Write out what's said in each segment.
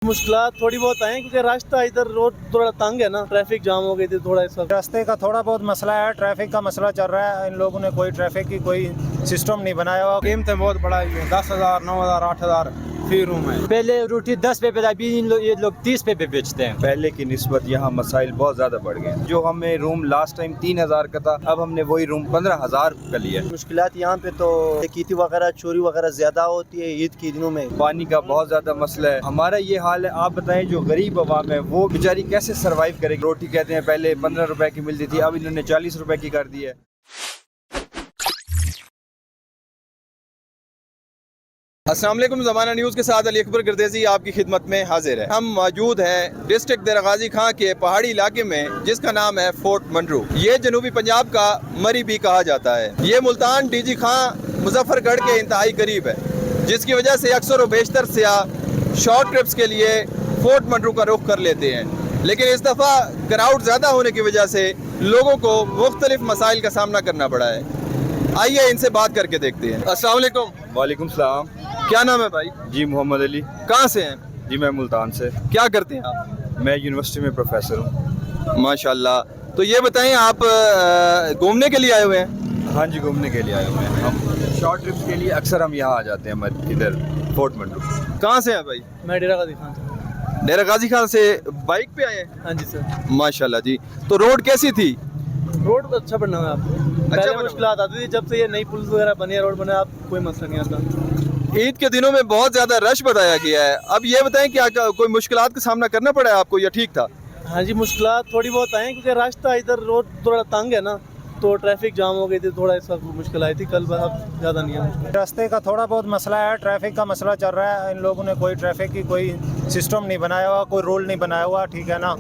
मुश्किलात थोड़ी बहुत आए क्योंकि रास्ता इधर रोड थोड़ा तंग है ना, ट्रैफिक जाम हो गई थी थोड़ा इस वक्त। रास्ते का थोड़ा बहुत मसला है, ट्रैफिक का मसला चल रहा है। इन लोगों ने कोई ट्रैफिक की कोई सिस्टम नहीं बनाया हुआ। कीमतें बहुत बढ़ाई है, 10,000 9,000 8,000 फी रूम है। पहले रोटी 10 पे अभी ये लोग 30 पे बेचते हैं। पहले की निस्बत यहाँ मसाइल बहुत ज़्यादा बढ़ गए। जो हमें रूम लास्ट टाइम 3,000 का था, अब हमने वही रूम 15,000 का लिया। मुश्किलात यहाँ पे तो डकैती वगैरह चोरी वगैरह ज्यादा होती है ईद के दिनों में। पानी का बहुत ज़्यादा मसला है। हमारा ये हाल है, आप बताएं जो गरीब अवाम है वो बेचारी कैसे सरवाइव करेगी। रोटी कहते हैं पहले 15 रुपए की मिलती थी, अब इन्होंने 40 रुपए की कर दी है। अस्सलाम वालेकुम, ज़माना न्यूज़ के साथ अली अकबर गर्देज़ी आपकी खिदमत में हाजिर है। हम मौजूद हैं डिस्ट्रिक्ट देरा गाजी खां के पहाड़ी इलाके में जिसका नाम है फोर्ट मंडरू। ये जनूबी पंजाब का मरी भी कहा जाता है। ये मुल्तान डीजी खां मुजफ्फरगढ़ के इंतहाई करीब है, जिसकी वजह से अक्सर व बेशतर सियाह शॉर्ट ट्रिप्स के लिए फोर्ट मंडरू का रुख कर लेते हैं। लेकिन इस दफ़ा क्राउड ज़्यादा होने की वजह से लोगों को मुख्तलिफ मसाइल का सामना करना पड़ा है। आइए इनसे बात करके देखते हैं। अस्सलाम वालेकुम। वालेकुम सलाम। क्या नाम है भाई? जी मोहम्मद अली। कहाँ से हैं? जी मैं मुल्तान से। क्या करते हैं आप? मैं यूनिवर्सिटी में प्रोफेसर हूँ। माशाल्लाह। तो ये बताएं, आप घूमने के लिए आए हुए हैं? हाँ जी, घूमने के लिए आए हुए हैं हम। शॉर्ट ट्रिप्स के लिए अक्सर हम यहाँ आ जाते हैं इधर फोर्ट मंडरू। कहाँ से हैं भाई? मैं डेरा गाजी खान से। डेरा गाजी खान से बाइक पे आए हैं? हाँ जी सर। माशाल्लाह जी। तो रोड कैसी थी? रोड अच्छा बनना है आपको। पहले बना मुश्किलात आती थी, जब से ये नई पुल वगैरह बनी है, रोड बना है, अब कोई मसला नहीं आता। ईद के दिनों में बहुत ज़्यादा रश बताया गया है। अब ये बताएं कि कोई मुश्किलात का सामना करना पड़ा है आपको या ठीक था? हाँ जी, मुश्किलात थोड़ी बहुत आए क्योंकि रास्ता इधर रोड थोड़ा तंग है ना, तो ट्रैफिक जाम हो गई थी थोड़ा इस वक्त मुश्किल आई थी। कल अब ज़्यादा नहीं है। रास्ते का थोड़ा बहुत मसला है, ट्रैफिक का मसला चल रहा है। इन लोगों ने कोई ट्रैफिक की कोई सिस्टम नहीं बनाया हुआ, कोई रूल नहीं बनाया हुआ, ठीक है ना।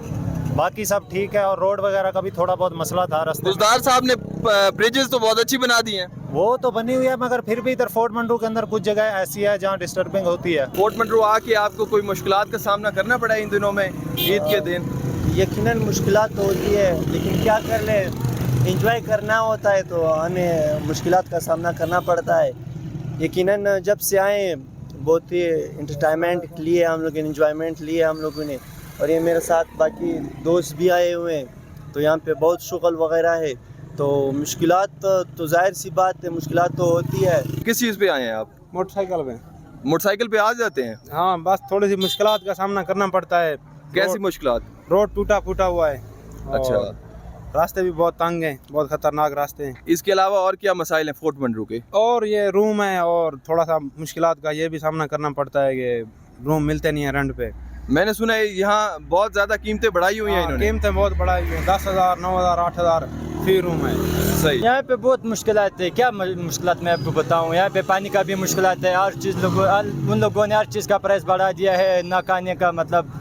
बाकी सब ठीक है। और रोड वगैरह का भी थोड़ा बहुत मसला था रास्ते। गुजदार साहब ने ब्रिजेस तो बहुत अच्छी बना दी हैं। वो तो बनी हुई है, मगर फिर भी इधर फोर्ट मंडरू के अंदर कुछ जगह ऐसी है जहाँ डिस्टर्बिंग होती है। फोर्ट मंडरू आके आपको कोई मुश्किलात का सामना करना पड़ा इन दिनों में ईद के दिन? यकीनन मुश्किलात तो होती है, लेकिन क्या कर ले, एंजॉय करना होता है तो हमें मुश्किलात का सामना करना पड़ता है। यकीनन जब से आए बहुत ही एंटरटेनमेंट लिए हम लोग, एंजॉयमेंट लिए हम लोगों ने। और ये मेरे साथ बाकी दोस्त भी आए हुए हैं, तो यहाँ पे बहुत शुगल वगैरह है। तो मुश्किलात तो जाहिर सी बात है, मुश्किलात तो होती है। किस चीज़ पे आए हैं आप? मोटरसाइकिल पे। मोटरसाइकिल पे आ जाते हैं? हाँ, बस थोड़ी सी मुश्किलात का सामना करना पड़ता है। कैसी मुश्किलात? रोड टूटा फूटा हुआ है। अच्छा। और रास्ते भी बहुत तंग हैं, बहुत खतरनाक रास्ते हैं। इसके अलावा और क्या मसाइल हैं फोर्ट मंडरू के? और ये रूम है, और थोड़ा सा मुश्किलात का ये भी सामना करना पड़ता है कि रूम मिलते नहीं है रेंट पे। मैंने सुना है यहाँ बहुत ज़्यादा कीमतें बढ़ाई हुई हैं इन्होंने। कीमतें बहुत बढ़ाई हुई हैं, 10,000 9,000 8,000 फी रूम है। सही। यहाँ पे बहुत मुश्किलात है। क्या मुश्किलात मैं आपको बताऊँ? यहाँ पे पानी का भी मुश्किलात है। हर चीज़ उन लोगों ने हर चीज़ का प्राइस बढ़ा दिया है। ना खाने का मतलब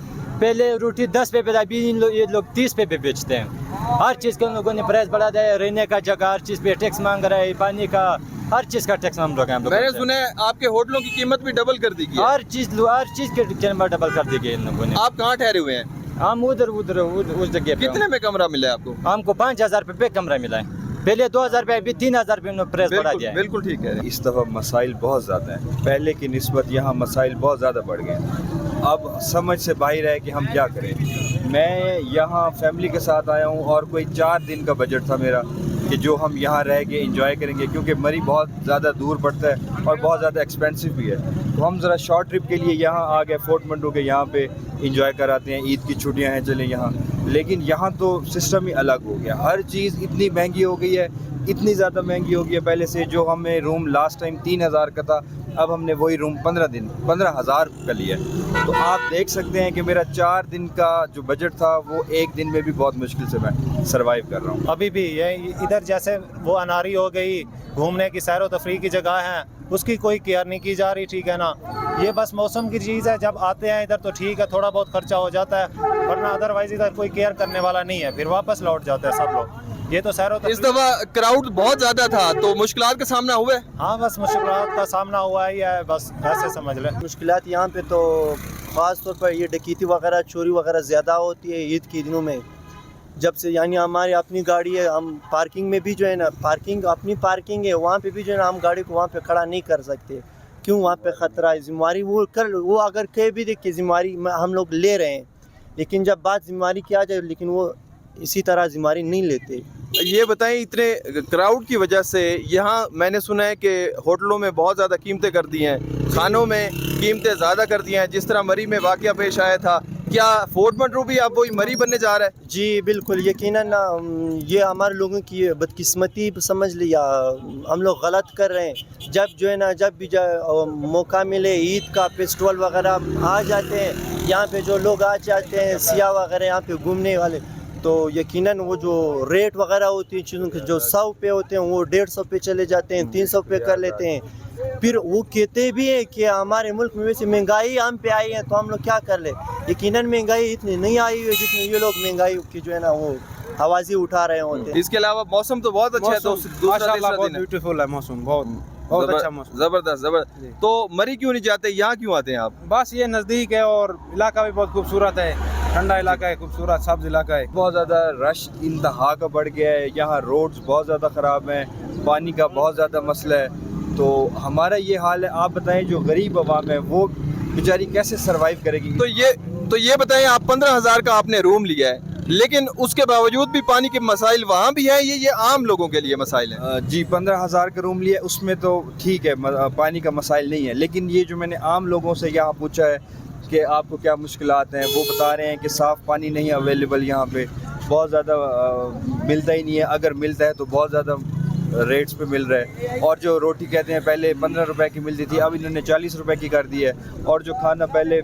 पहले रोटी 10 पे अभी ये लोग 30 पे बेचते हैं। हर चीज़ के उन लोगों ने प्राइस बढ़ा दिया है। रहने का जगह हर चीज़ पे टैक्स मांग रहा है, पानी का हर चीज़ का टैक्स हम लोग हैं। मैंने सुना है आपके होटलों की कीमत भी डबल कर दी गई है। हर चीज़ के कीमत डबल कर दी गई इन लोगों ने। आप कहाँ ठहरे हुए हैं? हम उस जगह पे। कितने में कमरा मिला है आपको? हमको 5,000 रुपये पे कमरा मिला है। पहले 2,000 रुपये, अभी 3,000 रुपये प्राइस बढ़ा दिया है। बिल्कुल ठीक है। इस दफ़ा मसाइल बहुत ज़्यादा हैं। पहले की निस्बत यहाँ मसाइल बहुत ज़्यादा बढ़ गए। अब समझ से बाहर है कि हम क्या करें। मैं यहाँ फैमिली के साथ आया हूँ और कोई 4 दिन का बजट था मेरा कि जो हम यहाँ रह के एंजॉय करेंगे, क्योंकि मरी बहुत ज़्यादा दूर पड़ता है और बहुत ज़्यादा एक्सपेंसिव भी है। तो हम ज़रा शॉर्ट ट्रिप के लिए यहाँ आ गए फोर्ट मंडरू के, यहाँ पे एंजॉय कराते हैं। ईद की छुट्टियाँ हैं, चले यहाँ। लेकिन यहाँ तो सिस्टम ही अलग हो गया। हर चीज़ इतनी महंगी हो गई है, इतनी ज़्यादा महंगी हो गई है। पहले से जो हमें रूम लास्ट टाइम 3,000 का था, अब हमने वही रूम 15,000 का लिया है। तो आप देख सकते हैं कि मेरा 4 दिन का जो बजट था वो एक दिन में भी बहुत मुश्किल से मैं सरवाइव कर रहा हूँ। अभी भी ये इधर जैसे वो अनारी हो गई, घूमने की सैर व तफरीह की जगह है, उसकी कोई केयर नहीं की जा रही, ठीक है ना। ये बस मौसम की चीज़ है। जब आते हैं इधर तो ठीक है, थोड़ा बहुत खर्चा हो जाता है, वरना अदरवाइज इधर कोई केयर करने वाला नहीं है, फिर वापस लौट जाते हैं सब लोग। ये तो सैर व इस दफ़ा क्राउड बहुत ज़्यादा था, तो मुश्किलात का सामना हुआ है? हाँ, बस मुश्किलात का सामना हुआ ही है, बस ऐसे समझ लें। मुश्किलात यहाँ पे तो ख़ास तौर पर ये डकैती वगैरह चोरी वगैरह ज़्यादा होती है ईद के दिनों में। जब से यानी हमारी अपनी गाड़ी है, हम पार्किंग में भी जो है ना, अपनी पार्किंग है, वहाँ पे भी जो है ना हम गाड़ी को वहाँ पे खड़ा नहीं कर सकते। क्यों वहाँ पे ख़तरा है, जिम्मेवारी वो अगर कह भी दे कि जिम्मेवारी हम लोग ले रहे हैं, लेकिन जब बात जिम्मेवारी की आ जाए लेकिन वो इसी तरह जिम्मेवारी नहीं लेते। ये बताएं, इतने क्राउड की वजह से यहाँ मैंने सुना है कि होटलों में बहुत ज़्यादा कीमतें कर दी हैं, खानों में कीमतें ज़्यादा कर दी हैं, जिस तरह मरी में वाक़या पेश आया था। क्या फोर्ट मंट्रू भी अब वही मरी बनने जा रहा है? जी बिल्कुल, यकीनन ये हमारे लोगों की बदकिस्मती समझ लिया, हम लोग गलत कर रहे हैं। जब जो है ना, जब भी मौका मिले, ईद का फेस्टिवल वगैरह आ जाते हैं, यहाँ पे जो लोग आ जाते हैं सियाह वगैरह यहाँ पे घूमने वाले, तो यकीनन वो जो रेट वगैरह होती है चीज़ों के, जो 100 पे होते हैं वो 150 पे चले जाते हैं, 300 पे कर लेते हैं। फिर वो कहते भी हैं कि हमारे मुल्क में वैसे महंगाई हम पे आई है तो हम लोग क्या कर ले। यकीनन महंगाई इतनी नहीं आई है जितनी ये लोग महंगाई की जो है ना वो आवाज़ें उठा रहे होते हैं। इसके अलावा मौसम तो बहुत अच्छा है, तो दूसरा माशाल्लाह तीसरा बहुत दिन है। ब्यूटीफुल है मौसम, बहुत अच्छा मौसम। जबरदस्त। तो मरी क्यों नहीं जाते, यहाँ क्यों आते हैं आप? बस ये नज़दीक है और इलाका भी बहुत खूबसूरत है, ठंडा इलाका है, खूबसूरत सब्ज इलाका है। बहुत ज़्यादा रश इंतहा का बढ़ गया है, यहाँ रोड्स बहुत ज़्यादा ख़राब हैं, पानी का बहुत ज़्यादा मसला है। तो हमारा ये हाल है, आप बताएं जो गरीब आवाम है वो बेचारी कैसे सरवाइव करेगी? तो ये बताएं, आप 15,000 का आपने रूम लिया है, लेकिन उसके बावजूद भी पानी के मसाइल वहाँ भी हैं, ये आम लोगों के लिए मसाइल हैं? जी 15,000 का रूम लिया, उसमें तो ठीक है, पानी का मसाइल नहीं है, लेकिन ये जो मैंने आम लोगों से यहाँ पूछा है कि आपको क्या मुश्किलात हैं, वो बता रहे हैं कि साफ़ पानी नहीं अवेलेबल यहाँ पे, बहुत ज़्यादा मिलता ही नहीं है, अगर मिलता है तो बहुत ज़्यादा रेट्स पे मिल रहा है। और जो रोटी कहते हैं पहले 15 रुपए की मिलती थी, अब इन्होंने 40 रुपए की कर दी है। और जो खाना पहले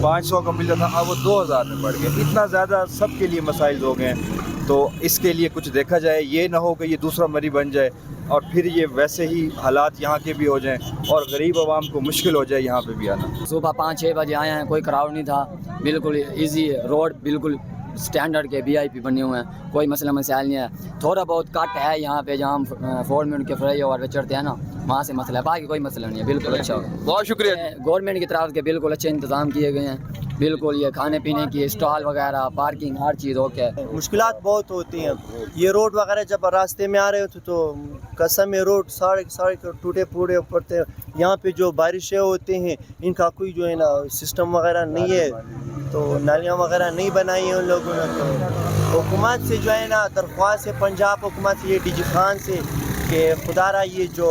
500 का मिलता था, अब वो 2000 में बढ़ गया। इतना ज़्यादा सबके लिए मसाइल हो गए हैं, तो इसके लिए कुछ देखा जाए, ये ना हो कि ये दूसरा मरी बन जाए और फिर ये वैसे ही हालात यहाँ के भी हो जाएं और गरीब आवाम को मुश्किल हो जाए यहाँ पे भी आना। सुबह 5-6 बजे आए हैं, कोई क्राउड नहीं था, बिल्कुल इजी रोड, बिल्कुल स्टैंडर्ड के VIP बने हुए हैं, कोई मसला मसाइल नहीं है। थोड़ा बहुत कट है यहाँ पे जहाँ हम 4 मिनट के फ्लाई ओवर पे चढ़ते हैं ना, वहाँ से मसला है, बाकी कोई मसला नहीं है। बिल्कुल अच्छा होगा, बहुत शुक्रिया। गवर्नमेंट की तरफ के बिल्कुल अच्छे इंतजाम किए गए हैं, बिल्कुल ये खाने पीने की स्टॉल वगैरह, पार्किंग, हर चीज़ ओके है। मुश्किलात बहुत होती हैं, ये रोड वगैरह जब रास्ते में आ रहे होते तो कसम में रोड सड़क टूटे फूटे पड़ते हैं। यहाँ पे जो बारिशें होती हैं इनका कोई जो है ना सिस्टम वगैरह नहीं है, तो नालियाँ वगैरह नहीं बनाई हैं उन लोगों ने। तो हुकूमत से जो है ना दरख्वास्त है, पंजाब हुकूमत से, ये DG खान से, कि खुदारा ये जो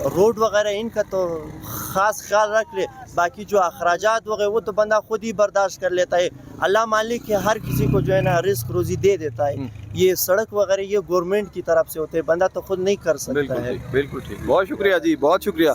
रोड वगैरह इनका तो ख़ास ख्याल रख ले, बाकी जो अखराजात वगैरह वो तो बंदा खुद ही बर्दाश्त कर लेता है। अल्लाह मालिक है, हर किसी को जो है ना रिस्क रोज़ी दे देता है। ये सड़क वगैरह ये गवर्नमेंट की तरफ से होते हैं, बंदा तो खुद नहीं कर सकता है। बिल्कुल ठीक, बहुत शुक्रिया जी, बहुत शुक्रिया।